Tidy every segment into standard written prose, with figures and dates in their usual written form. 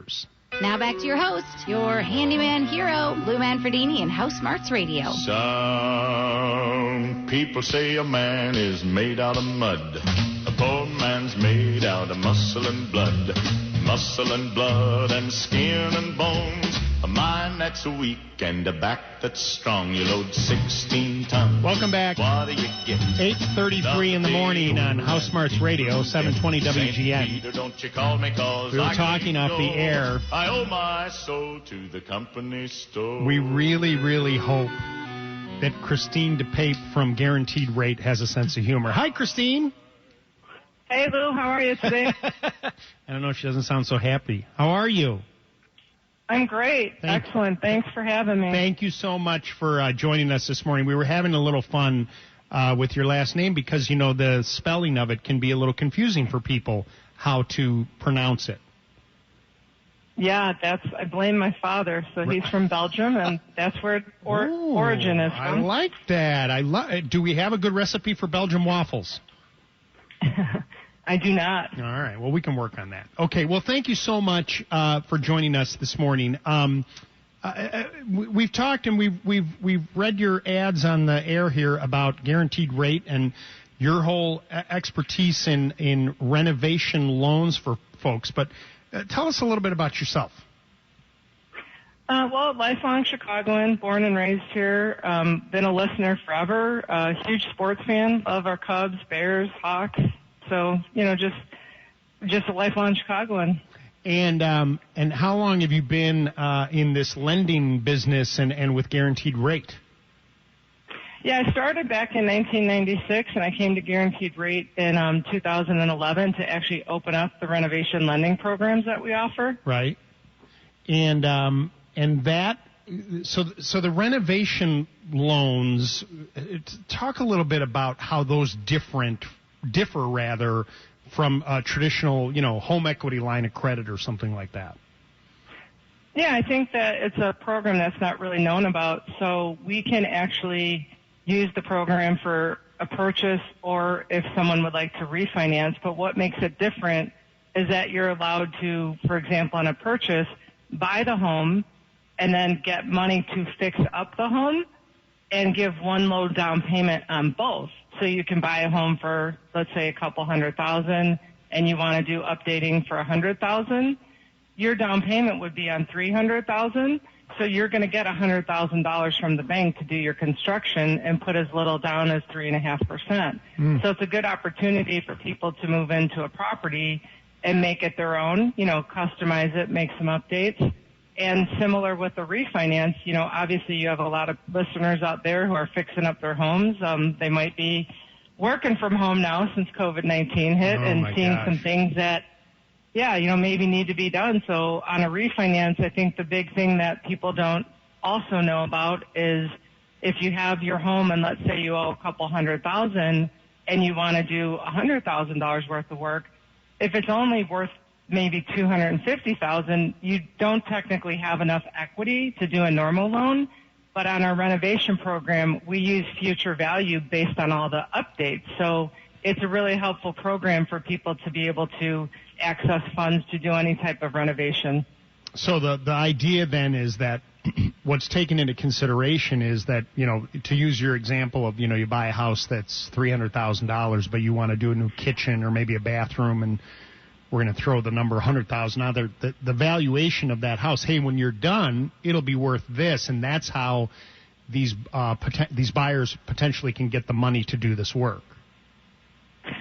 years. Now back to your host, your handyman hero, Lou Manfredini and House Smarts Radio. Some people say a man is made out of mud. A poor man's made out of muscle and blood. Muscle and blood and skin and bones. A mind that's weak and a back that's strong. You load 16 tons. Welcome back. What do you get? 8:33 in the morning on House Smarts Radio, 720 WGN. Don't you call me 'cause we were talking off the air. I owe my soul to the company store. We really, really hope that Christine DePaepe from Guaranteed Rate has a sense of humor. Hi, Christine. Hey, Lou. How are you today? I don't know. She doesn't sound so happy. How are you? I'm great. Excellent. Thanks for having me. Thank you so much for joining us this morning. We were having a little fun with your last name because, you know, the spelling of it can be a little confusing for people how to pronounce it. Yeah, I blame my father. So he's from Belgium, and that's where origin is from. I like that. Do we have a good recipe for Belgian waffles? I do not. All right. Well, we can work on that. Okay. Well, thank you so much for joining us this morning. We've talked and we've read your ads on the air here about Guaranteed Rate and your whole expertise in renovation loans for folks. But tell us a little bit about yourself. Well, lifelong Chicagoan, born and raised here. Been a listener forever. Huge sports fan. Love our Cubs, Bears, Hawks. So, you know, just a lifelong Chicagoan. And how long have you been in this lending business and with Guaranteed Rate? Yeah, I started back in 1996, and I came to Guaranteed Rate in 2011 to actually open up the renovation lending programs that we offer. Right. And that, so the renovation loans, talk a little bit about how those differ from a traditional, you know, home equity line of credit or something like that. Yeah, I think that it's a program that's not really known about. So we can actually use the program for a purchase or if someone would like to refinance. But what makes it different is that you're allowed to, for example, on a purchase, buy the home and then get money to fix up the home and give one low down payment on both. So you can buy a home for, let's say, a couple $100,000 and you want to do updating for $100,000. Your down payment would be on $300,000. So you're going to get $100,000 from the bank to do your construction and put as little down as 3.5%. So it's a good opportunity for people to move into a property and make it their own, you know, customize it, make some updates. And similar with the refinance, you know, obviously you have a lot of listeners out there who are fixing up their homes. They might be working from home now since COVID-19 hit and seeing some things that, yeah, you know, maybe need to be done. So on a refinance, I think the big thing that people don't also know about is if you have your home and let's say you owe a couple $100,000 and you want to do $100,000 worth of work, if it's only worth maybe $250,000, you don't technically have enough equity to do a normal loan. But on our renovation program, we use future value based on all the updates. So it's a really helpful program for people to be able to access funds to do any type of renovation. So the idea then is that what's taken into consideration is that, you know, to use your example of, you know, you buy a house that's $300,000, but you want to do a new kitchen or maybe a bathroom, and we're going to throw the number 100,000 out there. The valuation of that house, hey, when you're done, it'll be worth this, and that's how these buyers potentially can get the money to do this work.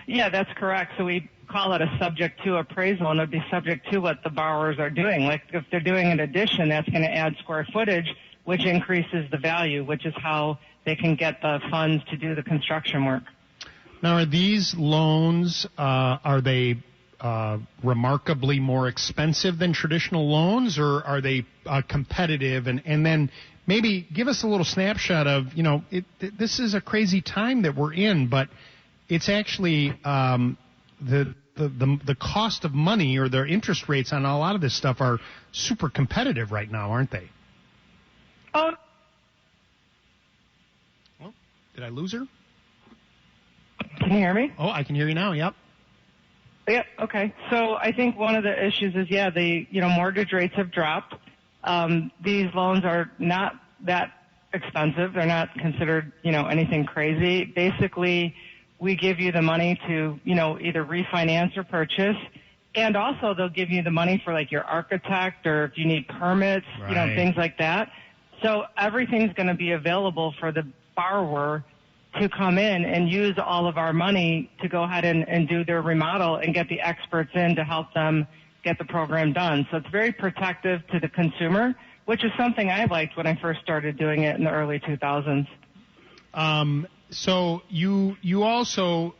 Yeah, that's correct. So we call it a subject to appraisal, and it'd be subject to what the borrowers are doing. Like if they're doing an addition, that's going to add square footage, which increases the value, which is how they can get the funds to do the construction work. Now, are these loans, are they remarkably more expensive than traditional loans, or are they competitive? And then maybe give us a little snapshot of, you know, this is a crazy time that we're in, but it's actually the cost of money or their interest rates on a lot of this stuff are super competitive right now, aren't they? Oh, did I lose her? Can you hear me? Oh, I can hear you now. Yep. Yeah, okay. So I think one of the issues is, mortgage rates have dropped. These loans are not that expensive. They're not considered, anything crazy. Basically, we give you the money to, either refinance or purchase. And also they'll give you the money for like your architect or if you need permits, Right. Things like that. So everything's going to be available for the borrower to come in and use all of our money to go ahead and do their remodel and get the experts in to help them get the program done. So it's very protective to the consumer, which is something I liked when I first started doing it in the early 2000s. So you also,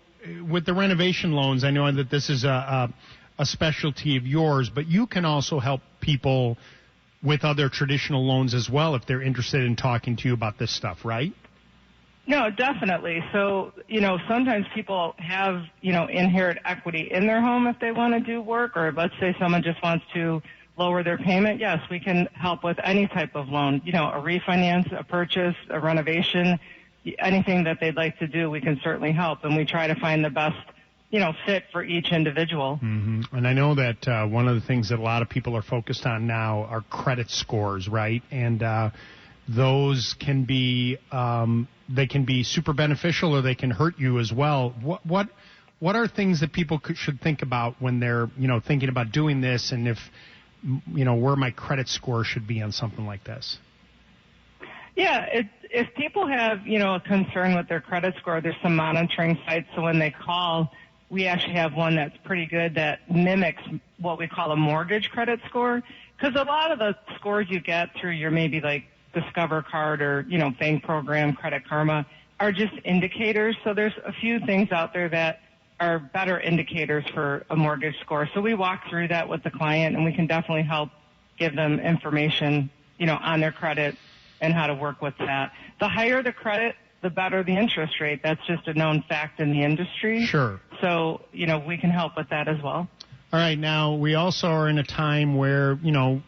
with the renovation loans, I know that this is a specialty of yours, but you can also help people with other traditional loans as well if they're interested in talking to you about this stuff, right? No, definitely. So, sometimes people have, inherent equity in their home if they want to do work, or let's say someone just wants to lower their payment. Yes, we can help with any type of loan, a refinance, a purchase, a renovation, anything that they'd like to do, we can certainly help. And we try to find the best, fit for each individual. Mm-hmm. And I know that one of the things that a lot of people are focused on now are credit scores, right? And those can be they can be super beneficial or they can hurt you as well. What are things that people should think about when they're thinking about doing this, and if where my credit score should be on something like this? Yeah, if people have a concern with their credit score, there's some monitoring sites. So when they call, we actually have one that's pretty good that mimics what we call a mortgage credit score, because a lot of the scores you get through your maybe like Discover card or, bank program, Credit Karma, are just indicators. So there's a few things out there that are better indicators for a mortgage score. So we walk through that with the client, and we can definitely help give them information, on their credit and how to work with that. The higher the credit, the better the interest rate. That's just a known fact in the industry. Sure. So, we can help with that as well. All right. Now, we also are in a time where,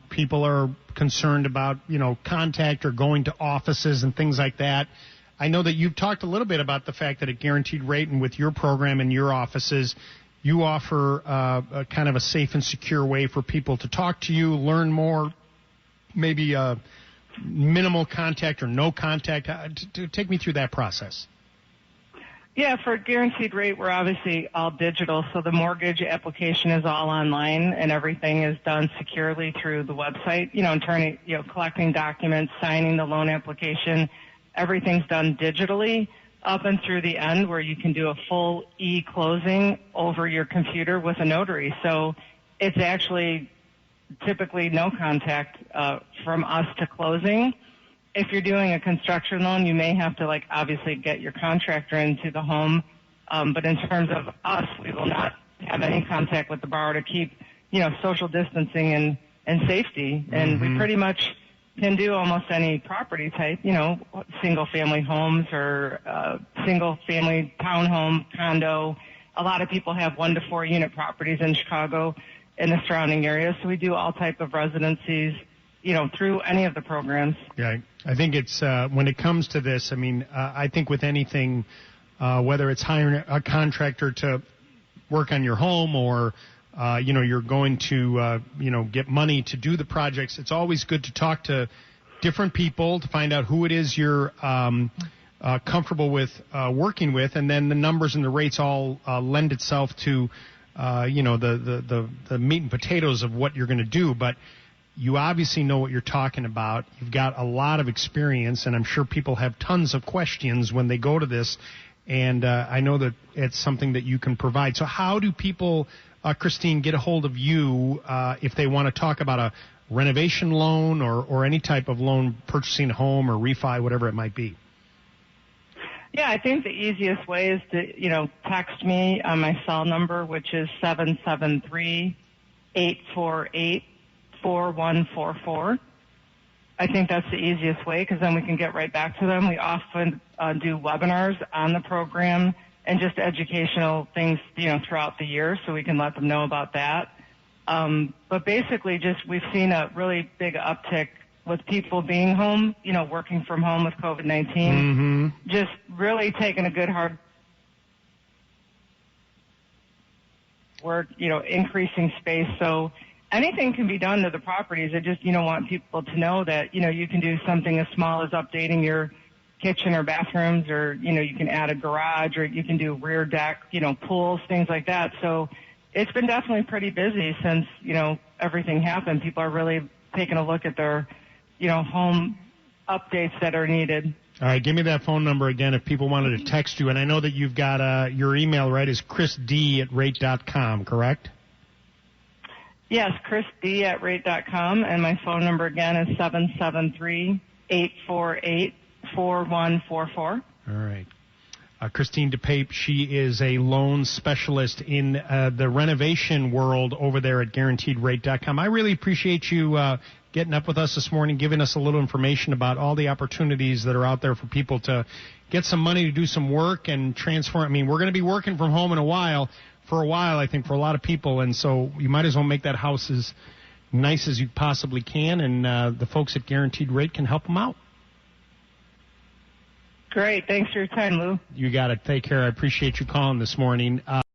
people are concerned about, contact or going to offices and things like that. I know that you've talked a little bit about the fact that at Guaranteed Rate and with your program and your offices, you offer a kind of a safe and secure way for people to talk to you, learn more, maybe minimal contact or no contact. Take me through that process. Yeah, for Guaranteed Rate, we're obviously all digital, so the mortgage application is all online, and everything is done securely through the website. Collecting documents, signing the loan application, everything's done digitally up and through the end, where you can do a full e-closing over your computer with a notary. So it's actually typically no contact from us to closing. If you're doing a construction loan, you may have to obviously get your contractor into the home. But in terms of us, we will not have any contact with the borrower to keep, social distancing and safety. And we pretty much can do almost any property type, single family homes or single family townhome, condo. A lot of people have 1 to 4 unit properties in Chicago and the surrounding areas. So we do all type of residencies, through any of the programs. Yeah, I think it's when it comes to this, I think with anything, whether it's hiring a contractor to work on your home or, you're going to, get money to do the projects, it's always good to talk to different people to find out who it is you're comfortable with working with, and then the numbers and the rates all lend itself to, the meat and potatoes of what you're going to do. But you obviously know what you're talking about. You've got a lot of experience, and I'm sure people have tons of questions when they go to this, and I know that it's something that you can provide. So how do people, Christine, get a hold of you if they want to talk about a renovation loan or any type of loan, purchasing a home or refi, whatever it might be? Yeah, I think the easiest way is to, text me on my cell number, which is 773-848-4144. I think that's the easiest way, because then we can get right back to them. We often do webinars on the program and just educational things, throughout the year, so we can let them know about that. But basically, we've seen a really big uptick with people being home, working from home with COVID-19. Just really taking a good hard. we're, increasing space. So anything can be done to the properties. I just, want people to know that, you can do something as small as updating your kitchen or bathrooms, or, you can add a garage, or you can do rear deck, pools, things like that. So it's been definitely pretty busy since, everything happened. People are really taking a look at their, home updates that are needed. All right, give me that phone number again if people wanted to text you. And I know that you've got your email, right, is chrisd@rate.com, correct? Yes, chrisd@rate.com, and my phone number again is 773-848-4144. All right. Christine DePaepe, she is a loan specialist in the renovation world over there at guaranteedrate.com. I really appreciate you getting up with us this morning, giving us a little information about all the opportunities that are out there for people to get some money to do some work and transform. I mean, we're going to be working from home for a while, I think, for a lot of people, and so you might as well make that house as nice as you possibly can, and the folks at Guaranteed Rate can help them out. Great. Thanks for your time, Lou. You got it. Take care. I appreciate you calling this morning.